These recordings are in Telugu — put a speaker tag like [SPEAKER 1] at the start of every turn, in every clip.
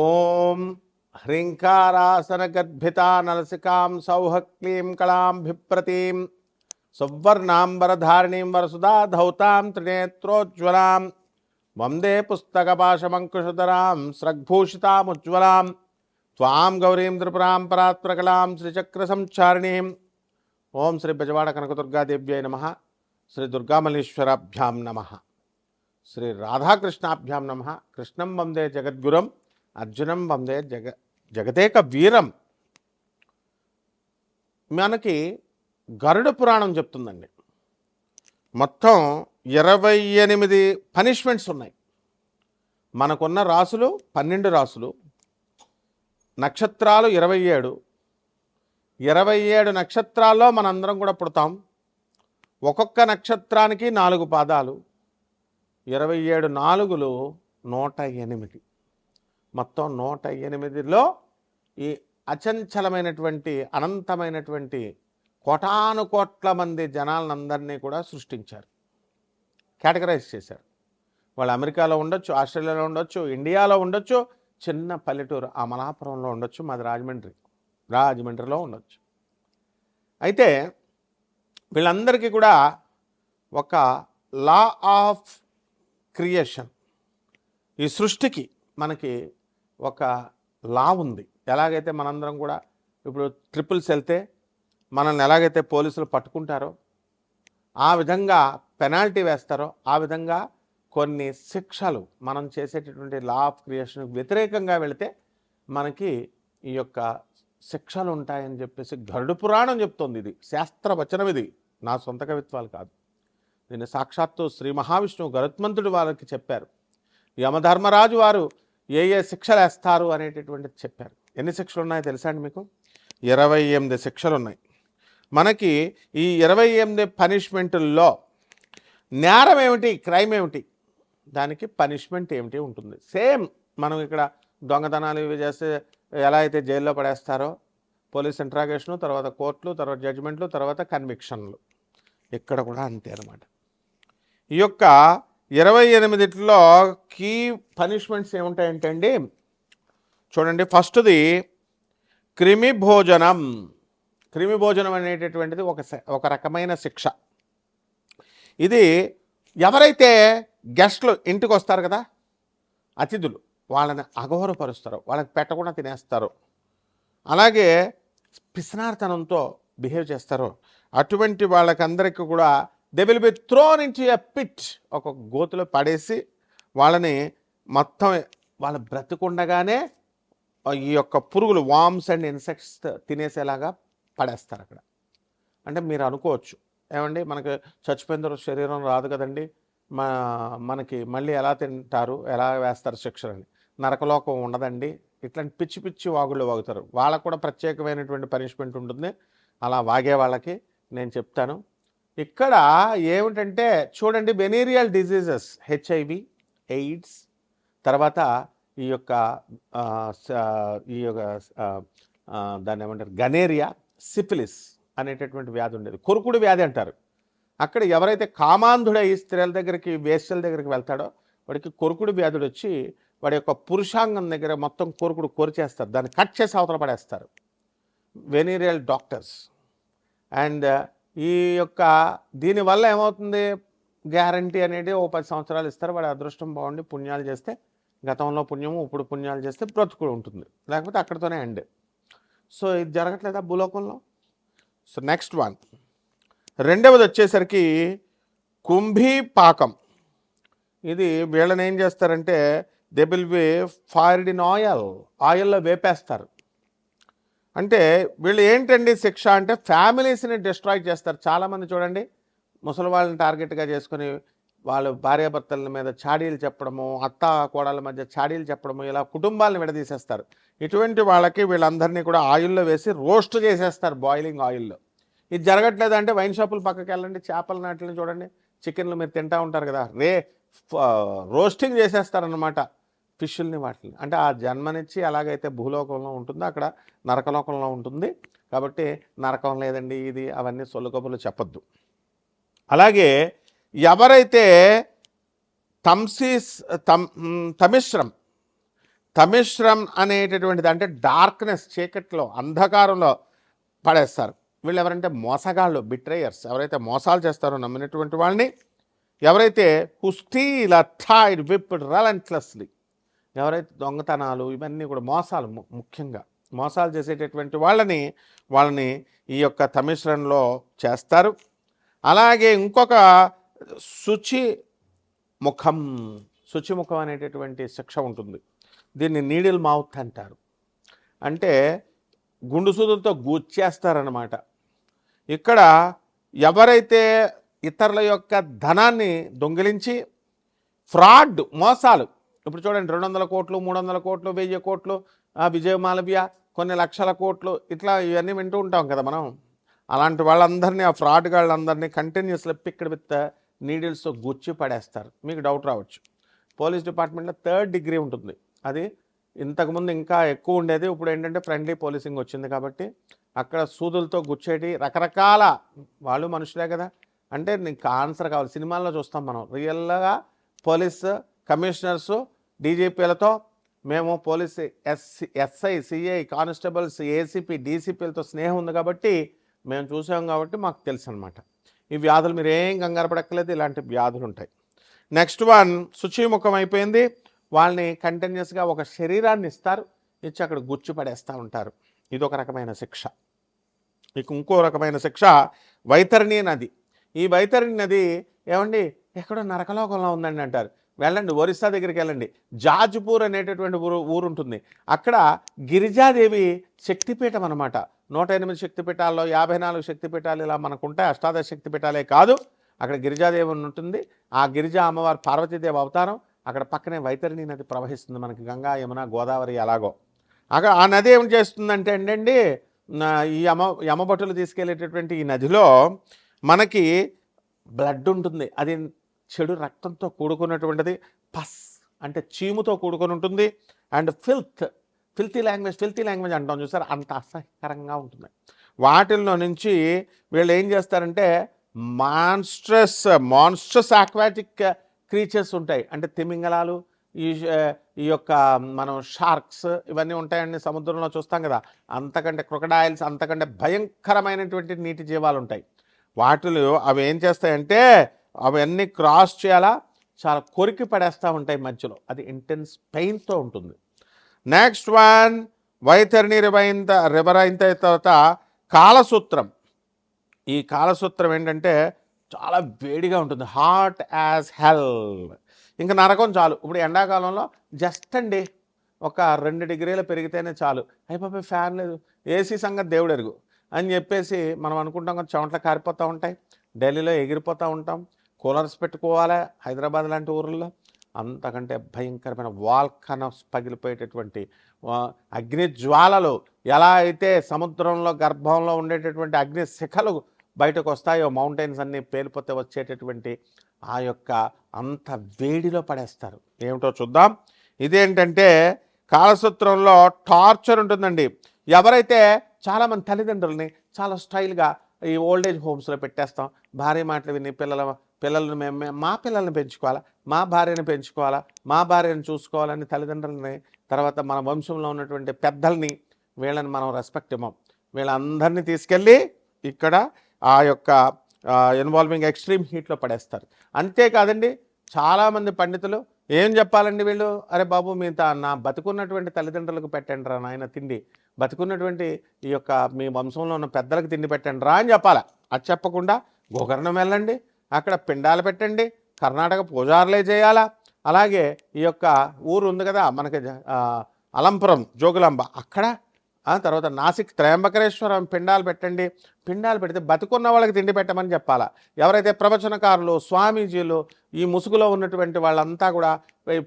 [SPEAKER 1] ఓం హ్రీంకారాసనగర్భితా నలసికాం సౌః క్లీం కళాం బిభ్రతీం సువర్ణాంబరధారిణీం వరసుదా ధౌతాం త్రినేత్రోజ్వలాం వందే పుస్తకపాశమంకుశధరాం స్రగ్భూషితాముజ్వలాం త్వాం గౌరీం త్రిపురాం పరాత్ప్రకలాం శ్రీచక్రసంచారిణీం. ఓం శ్రీ బెజవాడ కనకదుర్గాదేవ్యై నమః. శ్రీ దుర్గామల్లీశ్వరాభ్యాం నమః. శ్రీ రాధాకృష్ణాభ్యాం నమః. కృష్ణం వందే జగద్గురం, అర్జునం వందే జగదేక వీరం. మనకి గరుడ పురాణం చెప్తుందండి. మొత్తం 28 పనిష్మెంట్స్ ఉన్నాయి. మనకున్న రాసులు 12 రాసులు, నక్షత్రాలు 27 నక్షత్రాల్లో మనందరం కూడా పుడతాం. ఒక్కొక్క నక్షత్రానికి 4 పాదాలు, 27 నాలుగులు 108. మొత్తం 108లో ఈ అచంచలమైనటువంటి అనంతమైనటువంటి కోటాను కోట్ల మంది జనాలందరినీ కూడా సృష్టించారు, కేటగరైజ్ చేశారు. వాళ్ళు అమెరికాలో ఉండొచ్చు, ఆస్ట్రేలియాలో ఉండొచ్చు, ఇండియాలో ఉండొచ్చు, చిన్న పల్లెటూరు అమలాపురంలో ఉండొచ్చు, మాది రాజమండ్రిలో ఉండొచ్చు. అయితే వీళ్ళందరికీ కూడా ఒక లా ఆఫ్ క్రియేషన్, ఈ సృష్టికి మనకి ఒక లా ఉంది. ఎలాగైతే మనందరం కూడా ఇప్పుడు ట్రిపుల్స్ వెళ్తే మనల్ని ఎలాగైతే పోలీసులు పట్టుకుంటారో, ఆ విధంగా పెనాల్టీ వేస్తారో, ఆ విధంగా కొన్ని శిక్షలు మనం చేసేటటువంటి లా ఆఫ్ క్రియేషన్కి వ్యతిరేకంగా వెళితే మనకి ఈ యొక్క శిక్షలు ఉంటాయని చెప్పేసి గరుడ పురాణం చెప్తోంది. ఇది శాస్త్రవచనం, ఇది నా సొంత కవిత్వాలు కాదు. దీన్ని సాక్షాత్తు శ్రీ మహావిష్ణువు గరుత్మంతుడు వారికి చెప్పారు. యమధర్మరాజు వారు ఏ శిక్షలు వేస్తారు అనేటటువంటిది చెప్పారు. ఎన్ని శిక్షలు ఉన్నాయో తెలుసా అండి మీకు? 28 శిక్షలు ఉన్నాయి. మనకి ఈ 28 పనిష్మెంటుల్లో నేరం ఏమిటి, క్రైమ్ ఏమిటి, దానికి పనిష్మెంట్ ఏమిటి ఉంటుంది. సేమ్ మనం ఇక్కడ దొంగతనాలు ఇవి చేస్తే ఎలా అయితే జైల్లో పడేస్తారో, పోలీస్ ఇంట్రాగేషను, తర్వాత కోర్టులు, తర్వాత జడ్జిమెంట్లు, తర్వాత కన్విక్షన్లు, ఇక్కడ కూడా అంతే అన్నమాట. ఈ యొక్క 28లో కీ పనిష్మెంట్స్ ఏముంటాయంటే అండి, చూడండి. ఫస్ట్ది క్రిమి భోజనం. క్రిమి భోజనం అనేటటువంటిది ఒక రకమైన శిక్ష. ఇది ఎవరైతే గెస్ట్లు ఇంటికి వస్తారు కదా, అతిథులు, వాళ్ళని అగౌరవపరుస్తారో, వాళ్ళకి పెట్టకుండా తినేస్తారో, అలాగే పిసినారితనంతో బిహేవ్ చేస్తారో, అటువంటి వాళ్ళకందరికీ కూడా they will be thrown into a pit, ఒక గోతులో పడేసి వాళ్ళని మొత్తం వాళ్ళ బ్రతికుండగానే ఈ యొక్క పురుగులు, వామ్స్ అండ్ ఇన్సెక్ట్స్ తినేసేలాగా పడేస్తారు అక్కడ. అంటే మీరు అనుకోవచ్చు, ఏమండి మనకి చచ్చిపోయిన తర్వాత శరీరం రాదు కదండి, మనకి మళ్ళీ ఎలా తింటారు, ఎలా వేస్తారు శిక్షలని? నరకలోకం ఉండదండి, ఇట్లాంటి పిచ్చి పిచ్చి వాగుళ్ళు వాగుతారు. వాళ్ళకు కూడా ప్రత్యేకమైనటువంటి పనిష్మెంట్ ఉంటుంది. అలా వాగే వాళ్ళకి నేను చెప్తాను. ఇక్కడ ఏమిటంటే చూడండి, వెనీరియల్ డిజీజెస్, హెచ్ఐవి, ఎయిడ్స్, తర్వాత ఈ యొక్క దాన్ని ఏమంటారు, గనేరియా, సిఫిలిస్ అనేటటువంటి వ్యాధి ఉండేది. కొరుకుడు వ్యాధి అంటారు. అక్కడ ఎవరైతే కామాంధుడై స్త్రీల దగ్గరికి, వేశ్యల దగ్గరికి వెళ్తాడో వాడికి కొరుకుడు వ్యాధుడు వచ్చి వాడి యొక్క పురుషాంగం దగ్గర మొత్తం కొరుకుడు కొరిచేస్తారు, దాన్ని కట్ చేసి అవతల పడేస్తారు. Venereal doctors. అండ్ ఈ యొక్క దీనివల్ల ఏమవుతుంది, గ్యారంటీ అనేది ఓ 10 సంవత్సరాలు ఇస్తారు. వాడి అదృష్టం బాగుండి పుణ్యాలు చేస్తే, గతంలో పుణ్యము ఇప్పుడు పుణ్యాలు చేస్తే బ్రతుకుడు ఉంటుంది, లేకపోతే అక్కడితోనే ఎండ్. సో ఇది జరగట్లేదా భూలోకంలో? సో నెక్స్ట్ వన్, రెండవది వచ్చేసరికి కుంభీపాకం. ఇది వీళ్ళని ఏం చేస్తారంటే they will B fired in ఆయిల్లో వేపేస్తారు. అంటే వీళ్ళు ఏంటండి శిక్ష అంటే ఫ్యామిలీస్ని డిస్ట్రాయ్ చేస్తారు. చాలామంది చూడండి, ముసలి వాళ్ళని టార్గెట్గా చేసుకుని వాళ్ళు భార్యాభర్తల మీద చాడీలు చెప్పడము, అత్త కోడళ్ళ మధ్య చాడీలు చెప్పడము, ఇలా కుటుంబాలను విడదీసేస్తారు. ఇటువంటి వాళ్ళకి వీళ్ళందరినీ కూడా ఆయిల్లో వేసి రోస్ట్ చేసేస్తారు, బాయిలింగ్ ఆయిల్లో. ఇది జరగట్లేదంటే వైన్ షాపులు పక్కకి వెళ్ళండి, చేపల నాటిని చూడండి, చికెన్లు మీరు తింటూ ఉంటారు కదా, రోస్టింగ్ చేసేస్తారనమాట ఫిష్ల్ని, వాటిని. అంటే ఆ జన్మనిచ్చి ఎలాగైతే భూలోకంలో ఉంటుందో అక్కడ నరకలోకంలో ఉంటుంది. కాబట్టి నరకం లేదండి ఇది, అవన్నీ సొల్లు కబుర్లు చెప్పొద్దు. అలాగే ఎవరైతే తమిశ్రం తమిశ్రం అనేటటువంటిది అంటే డార్క్నెస్, చీకట్లో, అంధకారంలో పడేస్తారు. వీళ్ళు ఎవరంటే మోసగాళ్ళు, బిట్రేయర్స్. ఎవరైతే మోసాలు చేస్తారో నమ్మినటువంటి వాళ్ళని, ఎవరైతే హు స్టీల్ అ థైడ్ విప్డ్ రెలెంట్లెస్లీ, ఎవరైతే దొంగతనాలు ఇవన్నీ కూడా మోసాలు, ముఖ్యంగా మోసాలు చేసేటటువంటి వాళ్ళని ఈ యొక్క తమిశ్రంలో చేస్తారు. అలాగే ఇంకొక శుచిముఖం అనేటటువంటి శిక్ష ఉంటుంది. దీన్ని నీడిల్ మౌత్ అంటారు. అంటే గుండు సూదులతో గుచ్చేస్తారనమాట. ఇక్కడ ఎవరైతే ఇతరుల యొక్క ధనాన్ని దొంగిలించి ఫ్రాడ్, మోసాలు, ఇప్పుడు చూడండి 200 కోట్లు, 300 కోట్లు, 1000 కోట్లు, విజయ్ మాలవ్య కొన్ని లక్షల కోట్లు, ఇట్లా ఇవన్నీ వింటూ ఉంటాం కదా మనం. అలాంటి వాళ్ళందరినీ, ఆ ఫ్రాడ్ వాళ్ళందరినీ కంటిన్యూస్లీ పిక్డ్ విత్ నీడిల్స్తో గుచ్చి పడేస్తారు. మీకు డౌట్ రావచ్చు, పోలీస్ డిపార్ట్మెంట్లో 3rd డిగ్రీ ఉంటుంది. అది ఇంతకుముందు ఇంకా ఎక్కువ ఉండేది. ఇప్పుడు ఏంటంటే ఫ్రెండ్లీ పోలీసింగ్ వచ్చింది కాబట్టి అక్కడ సూదులతో గుచ్చేటి రకరకాల, వాళ్ళు మనుషులే కదా. అంటే నీకు ఆన్సర్ కావాలి. సినిమాల్లో చూస్తాం మనం, రియల్గా పోలీస్ కమిషనర్సు, డీజీపీలతో, మేము police SI, CI, constables, ACP, డీసీపీలతో స్నేహం ఉంది కాబట్టి మేము చూసాం కాబట్టి మాకు తెలుసు అనమాట. ఈ వ్యాధులు మీరు ఏం కంగారు పడక్కలేదు, ఇలాంటి వ్యాధులు ఉంటాయి. నెక్స్ట్ వన్, శుచిముఖం అయిపోయింది. వాళ్ళని కంటిన్యూస్గా ఒక శరీరాన్ని ఇస్తారు, ఇచ్చి అక్కడ గుచ్చి పడేస్తూ ఉంటారు. ఇదొక రకమైన శిక్ష. ఇక ఇంకో రకమైన శిక్ష వైతరణి నది. ఈ వైతరణి నది ఏమండి ఎక్కడో నరకలోకంలో ఉందండి అంటారు. వెళ్ళండి, ఒరిస్సా దగ్గరికి వెళ్ళండి, జాజ్పూర్ అనేటటువంటి ఊరు ఉంటుంది. అక్కడ గిరిజాదేవి శక్తిపీఠం అనమాట. 108 శక్తిపీఠాల్లో 54 శక్తిపీఠాలు ఇలా మనకు ఉంటాయి. అష్టాదశ శక్తిపీఠాలే కాదు, అక్కడ గిరిజాదేవి ఉంటుంది. ఆ గిరిజా అమ్మవారు పార్వతీదేవి అవతారం. అక్కడ పక్కనే వైతరణి నది ప్రవహిస్తుంది, మనకి గంగా, యమున, గోదావరి ఎలాగో. అక్కడ ఆ నది ఏం చేస్తుందంటే అండి, ఈ యమభటులు తీసుకెళ్ళేటటువంటి ఈ నదిలో మనకి బ్లడ్ ఉంటుంది. అది చెడు రక్తంతో కూడుకున్నటువంటిది. పస్ అంటే చీముతో కూడుకొని ఉంటుంది. అండ్ ఫిల్తీ లాంగ్వేజ్ అంటాం చూసారు, అంత అసహ్యకరంగా ఉంటుంది. వాటిల్లో నుంచి వీళ్ళు ఏం చేస్తారంటే మాన్స్ట్రస్ ఆక్వాటిక్ క్రీచర్స్ ఉంటాయి. అంటే తిమింగలాలు, ఈ యొక్క మనం షార్క్స్ ఇవన్నీ ఉంటాయండి, సముద్రంలో చూస్తాం కదా. అంతకంటే క్రొకడైల్స్, అంతకంటే భయంకరమైనటువంటి నీటి జీవాలు ఉంటాయి. వాటిలో అవి ఏం చేస్తాయంటే అవన్నీ క్రాస్ చేయాలా, చాలా కొరికి పడేస్తూ ఉంటాయి మధ్యలో. అది ఇంటెన్స్ పెయిన్తో ఉంటుంది. నెక్స్ట్ వన్, వైతరణి రివర్ అయిన తర్వాత కాలసూత్రం. ఈ కాలసూత్రం ఏంటంటే చాలా వేడిగా ఉంటుంది, హాట్ యాజ్ హెల్. ఇంకా నరకం చాలు. ఇప్పుడు ఎండాకాలంలో జస్ట్ అండి ఒక 2 డిగ్రీలు పెరిగితేనే చాలు, అయిపోయి ఫ్యాన్ లేదు, ఏసీ సంగతి దేవుడు ఎరుగు అని చెప్పేసి మనం అనుకుంటాం కదా, చెమటలు కారిపోతూ ఉంటాయి. ఢిల్లీలో ఎగిరిపోతూ ఉంటాం, కూలర్స్ పెట్టుకోవాలి. హైదరాబాద్ లాంటి ఊర్లలో అంతకంటే భయంకరమైన వాల్కనస్ పగిలిపోయేటటువంటి అగ్ని జ్వాలలు, ఎలా అయితే సముద్రంలో గర్భంలో ఉండేటటువంటి అగ్ని శిఖలు బయటకు వస్తాయో, మౌంటైన్స్ అన్నీ పేలిపోతే వచ్చేటటువంటి ఆ యొక్క అంత వేడిలో పడేస్తారు. ఏమిటో చూద్దాం. ఇదేంటంటే కాలసూత్రంలో టార్చర్ ఉంటుందండి. ఎవరైతే చాలామంది తల్లిదండ్రులని చాలా స్టైల్గా ఈ ఓల్డేజ్ హోమ్స్లో పెట్టేస్తాం, భార్య మాటలు విని పిల్లలను మా పిల్లల్ని పెంచుకోవాలా, మా భార్యను పెంచుకోవాలా, మా భార్యను చూసుకోవాలని తల్లిదండ్రులని, తర్వాత మన వంశంలో ఉన్నటువంటి పెద్దల్ని, వీళ్ళని మనం రెస్పెక్ట్ ఇవ్వం. వీళ్ళందరినీ తీసుకెళ్ళి ఇక్కడ ఆ యొక్క ఇన్వాల్వింగ్ ఎక్స్ట్రీమ్ హీట్లో పడేస్తారు. అంతేకాదండి, చాలామంది పండితులు ఏం చెప్పాలండి వీళ్ళు, అరే బాబు మీ నా బతుకున్నటువంటి తల్లిదండ్రులకు పెట్టండి రా నాయన తిండి, బతుకున్నటువంటి ఈ యొక్క మీ వంశంలో ఉన్న పెద్దలకు తిండి పెట్టండి రా అని చెప్పాలా. అది చెప్పకుండా గోకర్ణం వెళ్ళండి, అక్కడ పిండాలు పెట్టండి, కర్ణాటక పూజారులే చేయాలా. అలాగే ఈ యొక్క ఊరు ఉంది కదా మనకి అలంపురం జోగులాంబ, అక్కడ తర్వాత నాసిక్ త్రయంబకేశ్వరం పిండాలు పెట్టండి. పిండాలు పెడితే బతుకున్న వాళ్ళకి తిండి పెట్టమని చెప్పాలా. ఎవరైతే ప్రవచనకారులు, స్వామీజీలు, ఈ ముసుగులో ఉన్నటువంటి వాళ్ళంతా కూడా,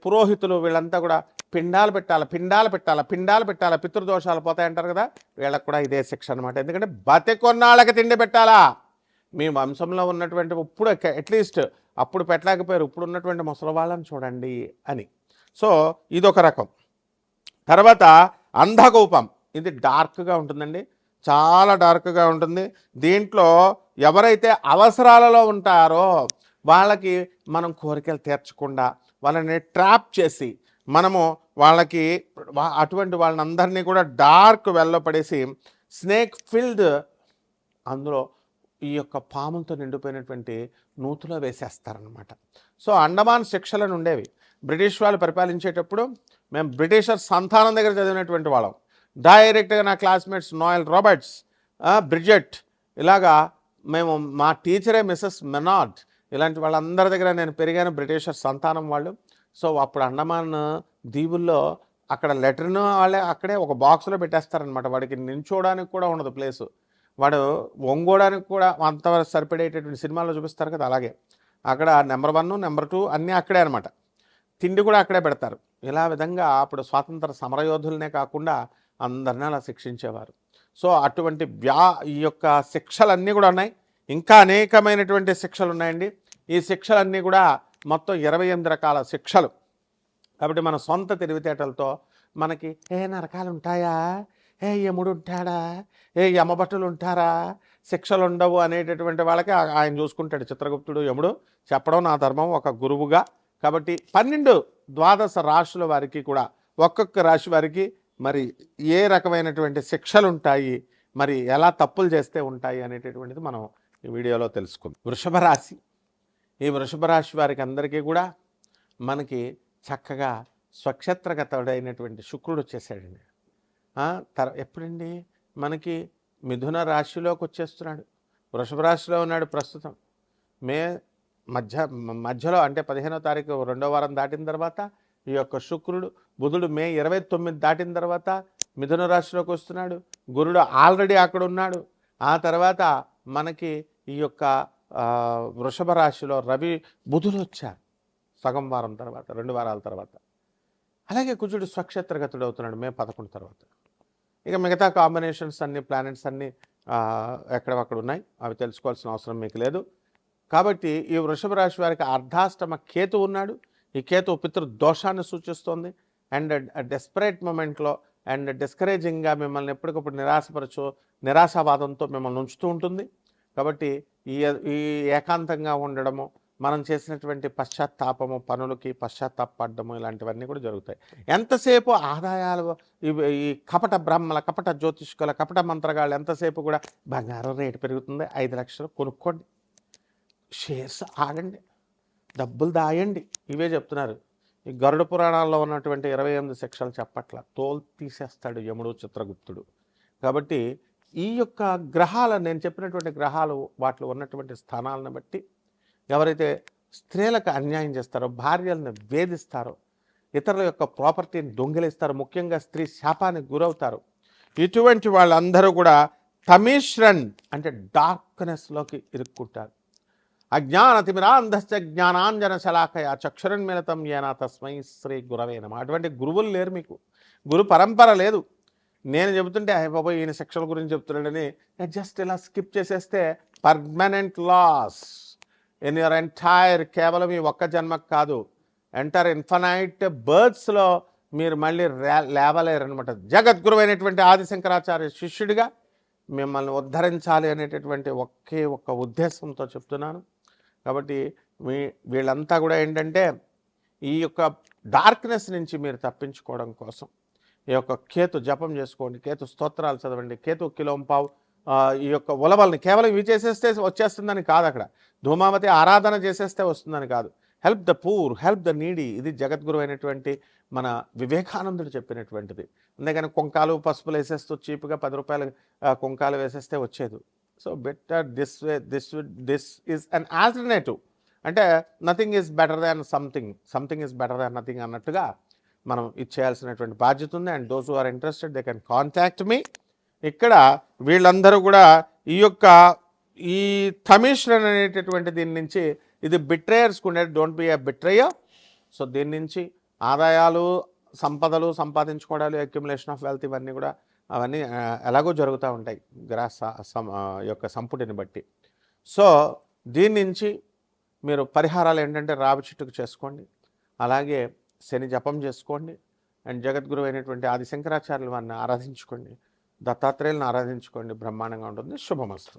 [SPEAKER 1] పురోహితులు, వీళ్ళంతా కూడా పిండాలు పెట్టాలా, పితృదోషాలు పోతాయంటారు కదా, వీళ్ళకి కూడా ఇదే శిక్ష అనమాట. ఎందుకంటే బతికున్నాళ్ళకి తిండి పెట్టాలా. మీ వంశంలో ఉన్నటువంటి ఇప్పుడు అట్లీస్ట్ అప్పుడు పెట్టలేకపోయారు, ఇప్పుడు ఉన్నటువంటి ముసలి వాళ్ళని చూడండి అని. సో ఇదొక రకం. తర్వాత అంధకూపం, ఇది డార్క్గా ఉంటుందండి, చాలా డార్క్గా ఉంటుంది. దీంట్లో ఎవరైతే అవసరాలలో ఉంటారో వాళ్ళకి మనం కోరికలు తీర్చకుండా వాళ్ళని ట్రాప్ చేసి మనము వాళ్ళకి అటువంటి వాళ్ళందరినీ కూడా డార్క్ వెల్లో పడేసి స్నేక్ ఫిల్డ్ అందులో ఈ యొక్క పాములతో నిండిపోయినటువంటి నూతులో వేసేస్తారనమాట. సో అండమాన్ శిక్షలను ఉండేవి. బ్రిటిష్ వాళ్ళు పరిపాలించేటప్పుడు మేము బ్రిటిషర్ సంతానం దగ్గర చదివినటువంటి వాళ్ళం. డైరెక్ట్గా నా క్లాస్మేట్స్ నోయల్ రాబర్ట్స్, బ్రిజెట్, ఇలాగా మేము మా టీచరే మిస్సెస్ మెనార్డ్, ఇలాంటి వాళ్ళందరి దగ్గర నేను పెరిగాను, బ్రిటిషర్ సంతానం వాళ్ళు. సో అప్పుడు అండమాన్ దీవుల్లో అక్కడ లెటర్ను వాళ్ళే అక్కడే ఒక బాక్స్లో పెట్టేస్తారనమాట. వాడికి నించోడానికి కూడా ఉండదు ప్లేసు, వాడు ఒంగోడానికి కూడా అంతవరకు సరిపడేటటువంటి సినిమాల్లో చూపిస్తారు కదా, అలాగే అక్కడ నెంబర్ 1 నెంబర్ 2 అన్నీ అక్కడే అనమాట. తిండి కూడా అక్కడే పెడతారు. ఇలా విధంగా అప్పుడు స్వాతంత్ర సమరయోధులనే కాకుండా అందరినీ అలా శిక్షించేవారు. సో అటువంటి ఈ యొక్క శిక్షలన్నీ కూడా ఉన్నాయి. ఇంకా అనేకమైనటువంటి శిక్షలు ఉన్నాయండి. ఈ శిక్షలన్నీ కూడా మొత్తం 28 రకాల శిక్షలు. కాబట్టి మన సొంత తెలివితేటలతో మనకి నరకాలు ఉంటాయా, యముడు ఉంటాడా, యమభటులు ఉంటారా, శిక్షలు ఉండవు అనేటటువంటి వాళ్ళకి ఆయన చూసుకుంటాడు. చిత్రగుప్తుడు యముడు చెప్పడం నా ధర్మం ఒక గురువుగా. కాబట్టి 12 రాశుల వారికి కూడా ఒక్కొక్క రాశి వారికి మరి ఏ రకమైనటువంటి శిక్షలు ఉంటాయి, మరి ఎలా తప్పులు చేస్తే ఉంటాయి అనేటటువంటిది మనం ఈ వీడియోలో తెలుసుకుందాం. వృషభ రాశి, ఈ వృషభ రాశి వారికి అందరికీ కూడా మనకి చక్కగా స్వక్షేత్రగతుడైనటువంటి శుక్రుడు వచ్చేసాడండి. ఎప్పుడండి మనకి మిథున రాశిలోకి వచ్చేస్తున్నాడు. వృషభ రాశిలో ఉన్నాడు ప్రస్తుతం. మే మధ్యలో అంటే 15వ తారీఖు 2వ వారం దాటిన తర్వాత ఈ యొక్క శుక్రుడు, బుధుడు మే 29 దాటిన తర్వాత మిథున రాశిలోకి వస్తున్నాడు. గురుడు ఆల్రెడీ అక్కడ ఉన్నాడు. ఆ తర్వాత మనకి ఈ యొక్క వృషభ రాశిలో రవి, బుధుడు వచ్చారు సగం వారం తర్వాత, 2 వారాల తర్వాత. అలాగే కుజుడు స్వక్షేత్రగతుడు అవుతున్నాడు మే 11 తర్వాత. ఇక మిగతా కాంబినేషన్స్ అన్ని ప్లానెట్స్ అన్నీ ఎక్కడక్కడ ఉన్నాయి, అవి తెలుసుకోవాల్సిన అవసరం మీకు లేదు. కాబట్టి ఈ వృషభ రాశి వారికి అర్ధాష్టమ కేతు ఉన్నాడు. ఈ కేతు పితృదోషాన్ని సూచిస్తోంది. అండ్ డెస్పరేట్ మూమెంట్లో అండ్ డిస్కరేజింగ్గా మిమ్మల్ని ఎప్పటికప్పుడు నిరాశావాదంతో మిమ్మల్ని ఉంచుతూ ఉంటుంది. కాబట్టి ఈ ఏకాంతంగా ఉండడము, మనం చేసినటువంటి పశ్చాత్తాపము, పనులకి పశ్చాత్తాపడము, ఇలాంటివన్నీ కూడా జరుగుతాయి. ఎంతసేపు ఆదాయాలు, ఈ కపట బ్రహ్మల, కపట జ్యోతిష్కుల, కపట మంత్రగాళ్ళు ఎంతసేపు కూడా బంగారం రేటు పెరుగుతుంది, 5 లక్షలు కొనుక్కోండి, షేర్స్ ఆడండి, డబ్బులు దాయండి, ఇవే చెప్తున్నారు. ఈ గరుడ పురాణాల్లో ఉన్నటువంటి 28 శిక్షలు చెప్పట్ల, తోలు తీసేస్తాడు యముడు, చిత్రగుప్తుడు. కాబట్టి ఈ యొక్క గ్రహాలు, నేను చెప్పినటువంటి గ్రహాలు వాటిలో ఉన్నటువంటి స్థానాలను బట్టి ఎవరైతే స్త్రీలకు అన్యాయం చేస్తారో, భార్యలను వేధిస్తారో, ఇతరుల యొక్క ప్రాపర్టీని దొంగిలిస్తారో, ముఖ్యంగా స్త్రీ శాపానికి గురవుతారు, ఇటువంటి వాళ్ళందరూ కూడా తమీశ్రన్ అంటే డార్క్నెస్లోకి ఇరుక్కుంటారు. అజ్ఞానతిమిరాంధస్య జ్ఞానాంజన శలాకయ చక్షురన్మిళితం యేన తస్మై శ్రీ గురవే నమః. అటువంటి గురువులు లేరు మీకు, గురు పరంపర లేదు. నేను చెబుతుంటే బాబోయ్ ఈయన శిక్షల గురించి చెప్తున్నాడని జస్ట్ ఇలా స్కిప్ చేసేస్తే permanent loss in your entire, కేవలం ఈ ఒక్క జన్మకు కాదు, ఎంటైర్ ఇన్ఫనైట్ బర్త్స్లో మీరు మళ్ళీ లేవలేరనమాట. జగద్గురు అయినటువంటి ఆదిశంకరాచార్య శిష్యుడిగా మిమ్మల్ని ఉద్ధరించాలి అనేటటువంటి ఒక్క ఉద్దేశంతో చెప్తున్నాను. కాబట్టి వీళ్ళంతా కూడా ఏంటంటే ఈ యొక్క డార్క్నెస్ నుంచి మీరు తప్పించుకోవడం కోసం ఈ యొక్క కేతు జపం చేసుకోండి, కేతు స్తోత్రాలు చదవండి, కేతు కిలోంపావు, ఈ యొక్క ఉలవల్ని కేవలం ఇవి చేసేస్తే వచ్చేస్తుందని కాదు, అక్కడ ధూమావతి ఆరాధన చేసేస్తే వస్తుందని కాదు. Help the poor, help the needy, ఇది జగద్గురు అయినటువంటి మన వివేకానందుడు చెప్పినటువంటిది. అందుకని కుంకాలు పసుపులు వేసేస్తూ చీప్గా 10 రూపాయలు కుంకాలు వేసేస్తే వచ్చేది. So better this is an alternative. అంటే nothing is better than something is better than nothing అన్నట్టుగా మనం ఇచ్చేయాల్సినటువంటి బాధ్యత ఉంది. And those who are interested they can contact me. ఇక్కడ వీళ్ళందరూ కూడా ఈ తమీశ్రన్ అనేటటువంటి దీని నుంచి, ఇది బిట్రేయర్స్కు ఉండేది, don't be a betrayer. So దీని నుంచి ఆదాయాలు, సంపదలు సంపాదించుకోవడాలు, అక్యుములేషన్ ఆఫ్ వెల్త్, ఇవన్నీ కూడా అవన్నీ ఎలాగో జరుగుతూ ఉంటాయి యొక్క సంపుటిని బట్టి. సో దీని నుంచి మీరు పరిహారాలు ఏంటంటే రావి చెట్టుకు చేసుకోండి, అలాగే శని జపం చేసుకోండి, అండ్ జగద్గురు అయినటువంటి ఆది శంకరాచార్యుల వారిని ఆరాధించుకోండి, దత్తాత్రేయులను ఆరాధించుకోండి, బ్రహ్మాండంగా ఉంటుంది. శుభమస్తు.